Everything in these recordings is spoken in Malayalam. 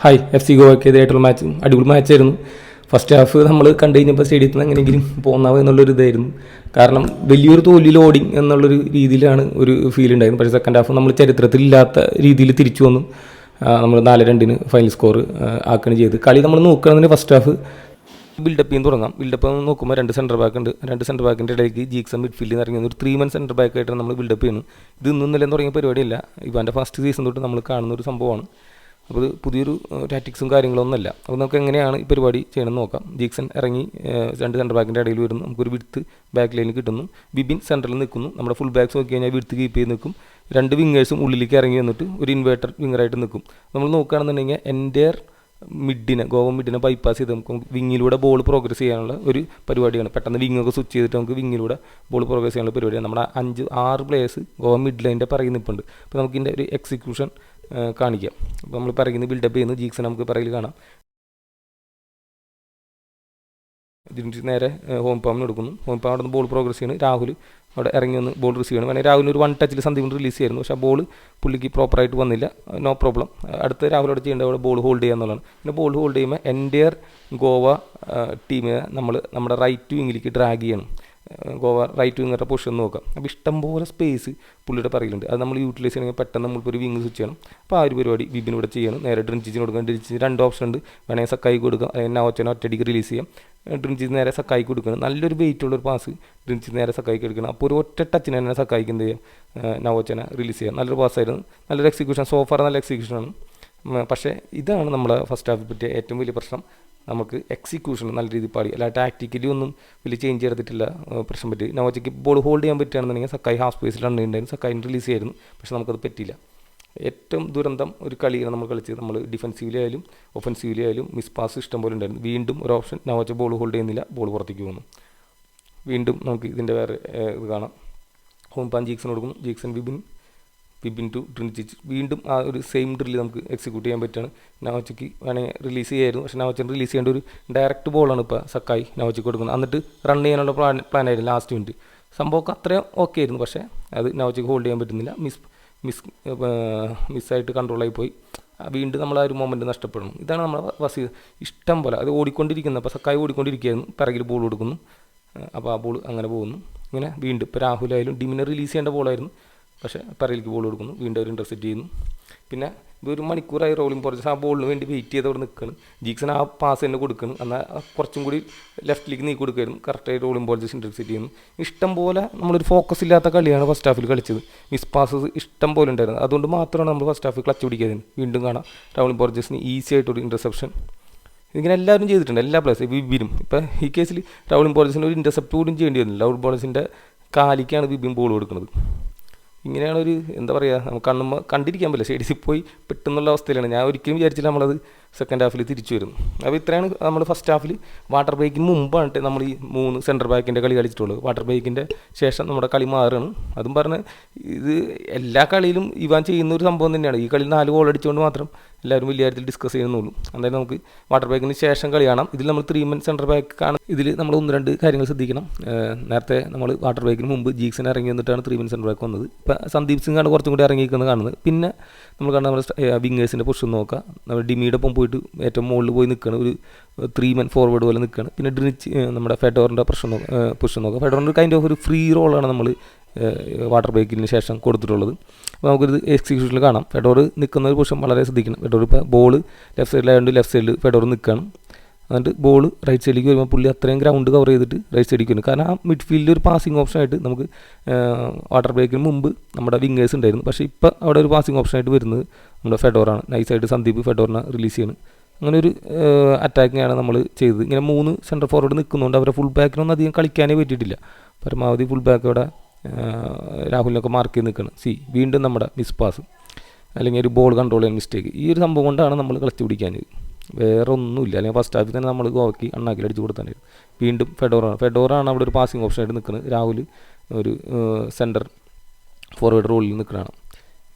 ഹായ് എഫ് സി ഗോവയ്ക്കെതിരായിട്ടുള്ള മാച്ച് അടിപൊളി മാച്ചായിരുന്നു. ഫസ്റ്റ് ഹാഫ് നമ്മൾ കണ്ടു കഴിഞ്ഞപ്പോൾ സ്റ്റേഡിയത്തിൽ നിന്ന് എങ്ങനെയെങ്കിലും പോന്നാവോ എന്നുള്ളൊരു ഇതായിരുന്നു. കാരണം വലിയൊരു തോൽവി ലോഡിങ് എന്നുള്ളൊരു രീതിയിലാണ് ഒരു ഫീൽ ഉണ്ടായിരുന്നു. പക്ഷേ സെക്കൻഡ് ഹാഫ് നമ്മൾ ചരിത്രത്തിലില്ലാത്ത രീതിയിൽ തിരിച്ചു വന്നു. നമ്മൾ 4-2 ഫൈനൽ സ്കോർ ആക്കുകയാണ് ചെയ്ത്. കളി നമ്മൾ നോക്കുകയാണെങ്കിൽ ഫസ്റ്റ് ഹാഫ് ബിൽഡപ്പ് ചെയ്യാൻ തുടങ്ങാം. ബിൽഡപ്പ് നോക്കുമ്പോൾ 2 സെൻറ്റർ ബാക്ക് ഉണ്ട്. 2 സെൻറ്റർ ബാക്കിൻ്റെ ഇടയ്ക്ക് ജീക്സൺ മിഡ്ഫീൽഡിൽ നിന്ന് ഇറങ്ങി ഒരു 3-man സെൻറ്റർ ബാക്കായിട്ടാണ് നമ്മൾ ബിൽഡപ്പ് ചെയ്യുന്നത്. ഇത് ഇന്നലെ തുടങ്ങിയ പരിപാടിയല്ല. ഇവൻ്റെ ഫസ്റ്റ് സീസൺ തൊട്ട് നമ്മൾ കാണുന്ന ഒരു സംഭവമാണ്. അപ്പോൾ ഇത് പുതിയൊരു ടാറ്റിക്സും കാര്യങ്ങളൊന്നുമല്ല. അപ്പോൾ നമുക്ക് എങ്ങനെയാണ് ഈ പരിപാടി ചെയ്യണമെന്ന് നോക്കാം. ജീക്സൺ ഇറങ്ങി 2 സെൻറ്റർ ബാക്കിൻ്റെ ഇടയിൽ വരുന്നു. നമുക്കൊരു വിഡ്ത്ത് ബാക്ക് ലൈനിൽ കിട്ടുന്നു. ബിബിൻ സെൻറ്ററിൽ നിൽക്കുന്നു. നമ്മുടെ ഫുൾ ബാക്സ് നോക്കി കഴിഞ്ഞാൽ വിഡ്ത്ത് കീപ്പ് ചെയ്ത് നിൽക്കും. 2 വിങ്ങേഴ്സും ഉള്ളിലേക്ക് ഇറങ്ങി വന്നിട്ട് ഒരു ഇൻവേർട്ടർ വിങ്ങറായിട്ട് നിൽക്കും. നമ്മൾ നോക്കുകയാണെന്നുണ്ടെങ്കിൽ എൻ്റെയർ ഗോവ മിഡിനെ ബൈപ്പാസ് ചെയ്ത് നമുക്ക് വിങ്ങിലൂടെ ബോൾ പ്രോഗ്രസ് ചെയ്യാനുള്ള ഒരു പരിപാടിയാണ്. പെട്ടെന്ന് വിങ്ങൊക്കെ സ്വിച്ച് ചെയ്തിട്ട് നമുക്ക് വിങ്ങിലൂടെ ബോൾ പ്രോഗ്രസ് ചെയ്യാനുള്ള പരിപാടിയാണ്. നമ്മുടെ 5-6 പ്ലേയേഴ്സ് ഗോവ മിഡ് ലൈൻ്റെ പിറകിൽ നിൽപ്പുണ്ട്. അപ്പോൾ നമുക്കിതിൻ്റെ ഒരു എക്സിക്യൂഷൻ കാണിക്കാം. അപ്പോൾ നമ്മൾ പിറകിൽ ബിൽഡപ്പ് ചെയ്യുന്നു. ജീക്സൺ നമുക്ക് പിറകിൽ കാണാം. നേരെ ഹോം പാമിന് കൊടുക്കുന്നു. ഹോം പാം അവിടെ നിന്ന് ബോൾ പ്രോഗ്രസ് ചെയ്യുന്നു. രാഹുൽ അവിടെ ഇറങ്ങി വന്ന് ബോൾ റിസീവ് ചെയ്യണം. വേണമെങ്കിൽ രാഹുലിന് ഒരു 1 ടച്ചിൽ സന്ദീപിന് റിലീസ് ചെയ്യായിരുന്നു. പക്ഷേ ആ ബോൾ പുള്ളിക്ക് പ്രോപ്പറായിട്ട് വന്നില്ല. No problem. അടുത്ത രാഹുൽ അവിടെ ചെയ്യേണ്ടത് അവിടെ ബോൾ ഹോൾഡ് ചെയ്യുക എന്നുള്ളതാണ്. പിന്നെ ബോൾ ഹോൾഡ് ചെയ്യുമ്പോൾ എൻ്റെയർ ഗോവ ടീമിനെ നമ്മുടെ റൈറ്റ് വിങ്ങിലേക്ക് ഡ്രാഗ് ചെയ്യണം. ഗോവ റൈറ്റ് വിങ്ങറുടെ പൊസിഷൻ നോക്കാം. അപ്പോൾ ഇഷ്ടംപോലെ സ്പേസ് പുള്ളിയുടെ പറയിലുണ്ട്. അത് നമ്മൾ യൂട്ടിലൈസ് ചെയ്യണമെങ്കിൽ പെട്ടെന്ന് നമ്മളിപ്പോൾ ഒരു വിങ് സ്വിച്ച് ചെയ്യണം. അപ്പോൾ ആ ഒരു പരിപാടി വിബിൻ ഇവിടെ ചെയ്യണം. നേരെ ഡ്രിൻചിച്ചിന് കൊടുക്കാം. ഡ്രിൻചിന് 2 ഓപ്ഷൻ ഉണ്ട്. വേണമെങ്കിൽ സക്കായി കൊടുക്കാം, അല്ലെങ്കിൽ നവോച്ചനെ ഒറ്റയടിക്ക് റിലീസ് ചെയ്യാം. ഡ്രിൻചിച്ച് നേരെ സക്കായിക്ക് കൊടുക്കണം. നല്ലൊരു വെയിറ്റുള്ളൊരു പാസ് ഡ്രിൻചിച്ച് നേരെ സക്കായിക്ക് എടുക്കണം. അപ്പോൾ ഒരു ഒറ്റ ടച്ചിന് തന്നെ സക്കായിക്ക് എന്ത് ചെയ്യാം, നവോച്ചനെ റിലീസ് ചെയ്യാം. നല്ലൊരു പാസ്സായിരുന്നു. നല്ലൊരു എക്സിക്യൂഷൻ. സോഫാർ നല്ല എക്സിക്യൂഷനാണ്. പക്ഷേ ഇതാണ് നമ്മുടെ ഫസ്റ്റ് ഹാഫിൽ പറ്റിയ ഏറ്റവും വലിയ പ്രശ്നം. നമുക്ക് എക്സിക്യൂഷൻ നല്ല രീതിയിൽ പാടി, അല്ല ടാക്റ്റിക്കലി ഒന്നും വലിയ ചേഞ്ച് ചെയ്തിട്ടില്ല. പ്രശ്നം പറ്റി നവോച്ചയ്ക്ക് ബോൾ ഹോൾഡ് ചെയ്യാൻ പറ്റുകയാണെന്നുണ്ടെങ്കിൽ സക്കായി ഹാഫ് സ്പേസിൽ ഉണ്ടായിരുന്നു. സക്കായിന് റിലീസ് ചെയ്യായിരുന്നു. പക്ഷേ നമുക്കത് പറ്റിയില്ല. ഏറ്റവും ദുരന്തം ഒരു കളിയാണ് നമ്മൾ കളിച്ചത്. നമ്മൾ ഡിഫൻസീവ്ലി ആയാലും ഒഫൻസീവ്ലി ആയാലും മിസ് പാസ് ഇഷ്ടം പോലെ ഉണ്ടായിരുന്നു. വീണ്ടും ഒരു ഓപ്ഷൻ നവോച്ച ബോൾ ഹോൾഡ് ചെയ്യുന്നില്ല, ബോൾ പുറത്തേക്ക് പോകുന്നു. വീണ്ടും നമുക്ക് ഇതിൻ്റെ വേറെ ഇത് കാണാം. ഹോം പാൻ ജീക്സൺ കൊടുക്കുന്നു. ജീക്സൺ വിബിൻ ടു ഡ്രിൻചിച്ച്. വീണ്ടും ആ ഒരു സെയിം ഡ്രില്ല് നമുക്ക് എക്സിക്യൂട്ട് ചെയ്യാൻ പറ്റുകയാണ്. നവോച്ചയ്ക്ക് വേണമെങ്കിൽ റിലീസ് ചെയ്യായിരുന്നു. പക്ഷേ നവോച്ചൻ റിലീസ് ചെയ്യേണ്ട ഒരു ഡയറക്റ്റ് ബോളാണ് ഇപ്പോൾ സക്കായി നവോച്ചയ്ക്ക് കൊടുക്കുന്നത്. എന്നിട്ട് റൺ ചെയ്യാനുള്ള പ്ലാനായിരുന്നു ലാസ്റ്റ് മിനിറ്റ്. സംഭവമൊക്കെ അത്രയും ഓക്കെ ആയിരുന്നു. പക്ഷേ അത് നവോച്ചയ്ക്ക് ഹോൾഡ് ചെയ്യാൻ പറ്റുന്നില്ല. മിസ്സായിട്ട് കൺട്രോളായി പോയി. വീണ്ടും നമ്മൾ ആ ഒരു മൊമെൻറ്റ് നഷ്ടപ്പെടുന്നു. ഇതാണ് നമ്മുടെ വസീർ ഇഷ്ടം പോലെ അത് ഓടിക്കൊണ്ടിരിക്കുന്നത്. അപ്പോൾ സക്കായി ഓടിക്കൊണ്ടിരിക്കുകയായിരുന്നു. പിറകിൽ ബോൾ കൊടുക്കുന്നു. അപ്പോൾ ആ ബോൾ അങ്ങനെ പോകുന്നു. ഇങ്ങനെ വീണ്ടും ഇപ്പോൾ രാഹുലായാലും ഡിമിനെ റിലീസ് ചെയ്യേണ്ട ബോളായിരുന്നു. പക്ഷേ പിറകിലേക്ക് ബോൾ കൊടുക്കുന്നു. വീണ്ടും അവർ ഇൻ്റർസെപ്റ്റ് ചെയ്യുന്നു. പിന്നെ ഒരു മണിക്കൂറായി റോളിംഗ് പോർജസ് ആ ബോളിന് വേണ്ടി വെയിറ്റ് ചെയ്തവിടെ നിൽക്കണം. ജീക്സൺ ആ പാസ് തന്നെ കൊടുക്കണം. എന്നാൽ കുറച്ചും കൂടി ലെഫ്റ്റിലേക്ക് നീക്കി കൊടുക്കുമായിരുന്നു. കറക്റ്റായി റോളിംഗ് പോർജസ് ഇൻ്റർസെപ്റ്റ് ചെയ്യുന്നു. ഇഷ്ടം പോലെ നമ്മളൊരു ഫോക്കസ് ഇല്ലാത്ത കളിയാണ് ഫസ്റ്റ് ഹാഫിൽ കളിച്ചത്. മിസ് പാസസ് ഇഷ്ടം പോലെ ഉണ്ടായിരുന്നു. അതുകൊണ്ട് മാത്രമാണ് നമ്മൾ ഫസ്റ്റ് ഹാഫിൽ ക്ലച്ച് പിടിക്കാതെ. വീണ്ടും കാണാം റോളിംഗ് പോർജസിന് ഈസി ആയിട്ടൊരു ഇൻ്റർസെപ്ഷൻ. ഇതിങ്ങനെ എല്ലാവരും ചെയ്തിട്ടുണ്ട്, എല്ലാ പ്ലേയേഴ്സും. വിബിനും ഇപ്പോൾ ഈ കേസിൽ റോളിംഗ് പോർജസിന് ഒരു ഇൻ്റർസെപ്റ്റ് കൂടി ചെയ്യേണ്ടി വരുന്നില്ല. റോളിംഗ് പോർജസിൻ്റെ കാലിക്കാണ് വിബിൻ ബോൾ കൊടുക്കുന്നത്. ഇങ്ങനെയാണൊരു എന്താ പറയുക, നമുക്ക് കണ്ടിരിക്കാൻ പറ്റില്ല. സ്റ്റേഡിയത്തിൽ പോയി പെട്ടെന്നുള്ള അവസ്ഥയിലാണ്. ഞാൻ ഒരിക്കലും വിചാരിച്ചില്ല നമ്മളത് സെക്കൻഡ് ഹാഫിൽ തിരിച്ചു വരുന്നു. അപ്പോൾ ഇത്രയാണ് നമ്മൾ ഫസ്റ്റ് ഹാഫിൽ. വാട്ടർ ബ്രേക്കിന് മുമ്പാണ് നമ്മൾ ഈ 3 സെൻറ്റർ ബാക്കിൻ്റെ കളി കളിച്ചിട്ടുള്ളൂ. വാട്ടർ ബ്രേക്കിൻ്റെ ശേഷം നമ്മുടെ കളി മാറുകയാണ്. അതും പറഞ്ഞ് ഇത് എല്ലാ കളിയിലും ഇവാൻ ചെയ്യുന്ന ഒരു സംഭവം തന്നെയാണ്. ഈ കളിയിൽ 4 ഗോൾ അടിച്ചുകൊണ്ട് മാത്രം എല്ലാവരും വലിയ കാര്യത്തിൽ ഡിസ്കസ് ചെയ്യുന്നുള്ളൂ. എന്തായാലും നമുക്ക് വാട്ടർ ബ്രേക്കിന് ശേഷം കളി കാണാം. ഇതിൽ നമ്മൾ 3-man സെൻറ്റർ ബാക്ക് കാണും. ഇതിൽ നമ്മൾ 1-2 കാര്യങ്ങൾ ശ്രദ്ധിക്കണം. നേരത്തെ നമ്മൾ വാട്ടർ ബ്രേക്കിന് മുമ്പ് ജീക്സൺ ഇറങ്ങി വന്നിട്ടാണ് 3-man സെൻറ്റർ ബാക്ക് വന്നത്. ഇപ്പോൾ സന്ദീപ് സിംഗ് ആണ് കുറച്ചും കൂടി ഇറങ്ങിയിരിക്കുന്നത് കാണുന്നത്. പിന്നെ നമ്മൾ കാണുന്ന നമ്മുടെ വിങ്ങേഴ്സിൻ്റെ പൊസിഷൻ നോക്കുക. നമ്മൾ ഡിമിയുടെ ഒപ്പം പോയിട്ട് ഏറ്റവും മുകളിൽ പോയി നിൽക്കുകയാണ്. ഒരു 3-man ഫോർവേഡ് പോലെ നിൽക്കുകയാണ്. പിന്നെ നമ്മുടെ ഫെഡോറിൻ്റെ പൊസിഷൻ നോക്കുക. ഫെഡോറിൻ്റെ കൈൻഡ് ഓഫ് ഒരു ഫ്രീ റോളാണ് നമ്മൾ വാട്ടർ ബ്രേക്കിന് ശേഷം കൊടുത്തിട്ടുള്ളത്. അപ്പോൾ നമുക്കൊരു എക്സിക്യൂഷനിൽ കാണാം. ഫെഡോർ നിൽക്കുന്ന ഒരു പൊസിഷൻ വളരെ ശ്രദ്ധിക്കണം. ഫെഡോർ ഇപ്പോൾ ബോൾ ലെഫ്റ്റ് സൈഡിലായതുകൊണ്ട് ലെഫ്റ്റ് സൈഡിൽ ഫെഡോർ നിൽക്കുകയാണ്. എന്നിട്ട് ബോൾ റൈറ്റ് സൈഡിലേക്ക് വരുമ്പോൾ പുള്ളി അത്രയും ഗ്രൗണ്ട് കവർ ചെയ്തിട്ട് റൈറ്റ് സൈഡിലേക്ക് വരും. കാരണം ആ മിഡ്ഫീൽഡിൽ ഒരു പാസിംഗ് ഓപ്ഷനായിട്ട് നമുക്ക് വാട്ടർ ബ്രേക്കിന് മുമ്പ് നമ്മുടെ വിങ്ങേഴ്സ് ഉണ്ടായിരുന്നു. പക്ഷേ ഇപ്പോൾ അവിടെ ഒരു പാസിംഗ് ഓപ്ഷനായിട്ട് വരുന്നത് നമ്മുടെ ഫെഡോറാണ്. നൈസായിട്ട് സന്ദീപ് ഫെഡോറിനെ റിലീസ് ചെയ്യണം. അങ്ങനെ ഒരു അറ്റാക്കിങ്ങാണ് നമ്മൾ ചെയ്തത്. ഇങ്ങനെ 3 സെൻറ്റർ ഫോർവേഡ് നിൽക്കുന്നതുകൊണ്ട് അവരെ ഫുൾ ബാക്കിനൊന്നും അധികം കളിക്കാനേ പറ്റിയിട്ടില്ല. പരമാവധി ഫുൾ ബാക്ക് അവിടെ രാഹുലിനൊക്കെ മാർക്ക് ചെയ്ത് നിൽക്കണം. വീണ്ടും നമ്മുടെ മിസ് പാസ് അല്ലെങ്കിൽ ഒരു ബോൾ കൺട്രോൾ ചെയ്യാൻ മിസ്റ്റേക്ക്. ഈ ഒരു സംഭവം കൊണ്ടാണ് നമ്മൾ കളിച്ച് പിടിക്കാഞ്ഞത്. വേറെ ഒന്നുമില്ല. അല്ലെങ്കിൽ ഫസ്റ്റ് ഹാഫിൽ തന്നെ നമ്മൾ ഗോവയ്ക്ക് അണ്ണാക്കിൽ അടിച്ച് കൊടുത്താനായിരുന്നു. വീണ്ടും ഫെഡോറാണ് അവിടെ ഒരു പാസിംഗ് ഓപ്ഷനായിട്ട് നിൽക്കുന്നത്. രാഹുൽ ഒരു സെൻറ്റർ ഫോർവേഡ് റോളിൽ നിൽക്കുന്നതാണ്.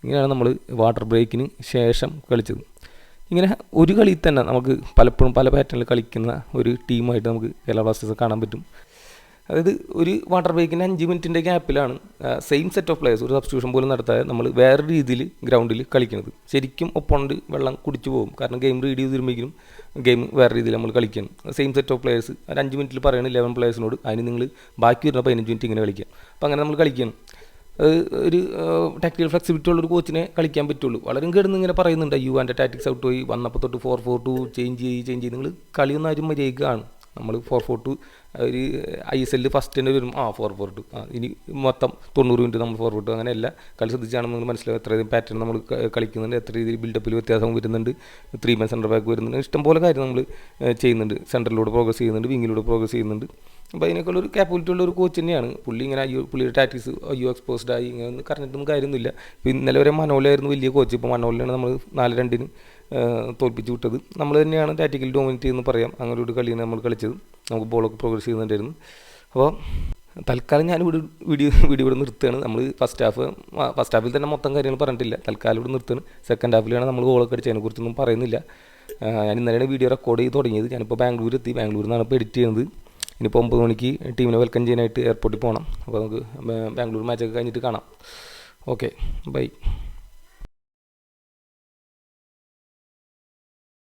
ഇങ്ങനെയാണ് നമ്മൾ വാട്ടർ ബ്രേക്കിന് ശേഷം കളിച്ചത്. ഇങ്ങനെ ഒരു കളിയിൽ തന്നെ നമുക്ക് പലപ്പോഴും പല പാറ്റേണിൽ കളിക്കുന്ന ഒരു ടീമായിട്ട് നമുക്ക് കേരള ബ്ലാസ്റ്റേഴ്സ് കാണാൻ പറ്റും. അതായത് ഒരു വാട്ടർ ബ്രേക്കിന് 5 മിനിറ്റിൻ്റെ ഗ്യാപ്പിലാണ് സെയിം സെറ്റ് ഓഫ് പ്ലേയേഴ്സ് ഒരു സബ്സ്റ്റിറ്റ്യൂഷൻ പോലും നടത്താതെ നമ്മൾ വേറെ രീതിയിൽ ഗ്രൗണ്ടിൽ കളിക്കുന്നത്. ശരിക്കും ഒപ്പോണൻറ്റ് വെള്ളം കുടിച്ചു പോകും. കാരണം ഗെയിം റീഡ് ചെയ്ത് വരുമ്പോഴേക്കും ഗെയിം വേറെ രീതിയിൽ നമ്മൾ കളിക്കണം. സെയിം സെറ്റ് ഓഫ് പ്ലേയേഴ്സ് ഒരു 5 മിനിറ്റിൽ പറയുന്നത് 11 പ്ലേയേഴ്സിനോട് അതിന് നിങ്ങൾ ബാക്കി വരുന്ന 15 മിനിറ്റ് ഇങ്ങനെ കളിക്കാം. അപ്പോൾ അങ്ങനെ നമ്മൾ കളിക്കണം. അത് ഒരു ടാക്ടിക്കൽ ഫ്ലെക്സിബിലിറ്റി ഉള്ളൊരു കോച്ചിനെ കളിക്കാൻ പറ്റുള്ളൂ. വളരെ കിടന്ന് ഇങ്ങനെ പറയുന്നുണ്ട് അയ്യോ എൻ്റെ ടാക്ടിക്സ് ഔട്ട് പോയി, വന്നപ്പോൾ തൊട്ട് 4-4-2 ചേഞ്ച് ചെയ്ത് നിങ്ങൾ കളിയൊന്നും ആരും മര്യാദയ്ക്കാണ്. നമ്മൾ 4-4-2 ഒരു ISL ഫസ്റ്റ് തന്നെ വരും 4-4-2 ഇനി മൊത്തം 90 മിനിറ്റ് നമ്മൾ 4-4-2 അങ്ങനെയല്ല. കളി ശ്രദ്ധിച്ചാണെന്ന് നിങ്ങൾ മനസ്സിലാവും എത്ര പാറ്റേൺ നമ്മൾ കളിക്കുന്നുണ്ട്, എത്ര രീതിയിൽ ബിൽഡപ്പിൽ വ്യത്യാസം വരുന്നുണ്ട്, 3 man സെൻറ്റർ ബാക്ക് വരുന്നുണ്ട്, ഇഷ്ടംപോലെ കാര്യം നമ്മൾ ചെയ്യുന്നുണ്ട്. സെൻറ്ററിലൂടെ പ്രോഗ്രസ് ചെയ്യുന്നുണ്ട്, വിങ്ങിലൂടെ പ്രോഗ്രസ് ചെയ്യുന്നുണ്ട്. അപ്പോൾ അതിനേക്കാൾ ഒരു ക്യാപ്പബിലിറ്റി ഉള്ള ഒരു കോച്ച് തന്നെയാണ് പുള്ളി. ഇങ്ങനെ പുള്ളിയുടെ ടാക്ടിക്സ് എക്സ്പോസ്ഡ് ആയി ഇങ്ങനെ കറഞ്ഞിട്ടൊന്നും കാര്യമൊന്നുമില്ല. ഇപ്പോൾ ഇന്നലെ വരെ മനോലായിരുന്നു വലിയ കോച്ച്. ഇപ്പോൾ മനോലിനാണ് നമ്മൾ 4-2 തോൽപ്പിച്ച് വിട്ടത്. നമ്മൾ തന്നെയാണ് ടാക്ടിക്കൽ ഡോമിനേറ്റ് എന്ന് പറയാം. അങ്ങനെ ഒരു കളിയാണ് നമ്മൾ കളിച്ചത്. നമുക്ക് ബോളൊക്കെ പ്രോഗ്രസ് ചെയ്യുന്നുണ്ടായിരുന്നു. അപ്പോൾ തൽക്കാലം ഞാൻ വീഡിയോ ഇവിടെ നിർത്തുകയാണ്. നമ്മൾ ഫസ്റ്റ് ഹാഫിൽ തന്നെ മൊത്തം കാര്യങ്ങൾ പറഞ്ഞിട്ടില്ല. തൽക്കാലം ഇവിടെ നിർത്തുകയാണ്. സെക്കൻഡ് ഹാഫിലാണ് നമ്മൾ ഗോളൊക്കെ അടിച്ചത്. അതിനെക്കുറിച്ചൊന്നും പറയുന്നില്ല. ഞാൻ ഇന്നലെയാണ് വീഡിയോ റെക്കോർഡ് ചെയ്ത് തുടങ്ങിയത്. ഞാനിപ്പോൾ ബാംഗ്ലൂർ എത്തി. ബാംഗ്ലൂരിൽ നിന്നാണ് ഇപ്പോൾ എഡിറ്റ് ചെയ്യുന്നത്. ഇനിയിപ്പോൾ 9 മണിക്ക് ടീമിനെ വെൽക്കം ചെയ്യാനായിട്ട് എയർപോർട്ടിൽ പോകണം. അപ്പോൾ നമുക്ക് ബാംഗ്ലൂർ മാച്ചൊക്കെ കഴിഞ്ഞിട്ട് കാണാം. Okay, by.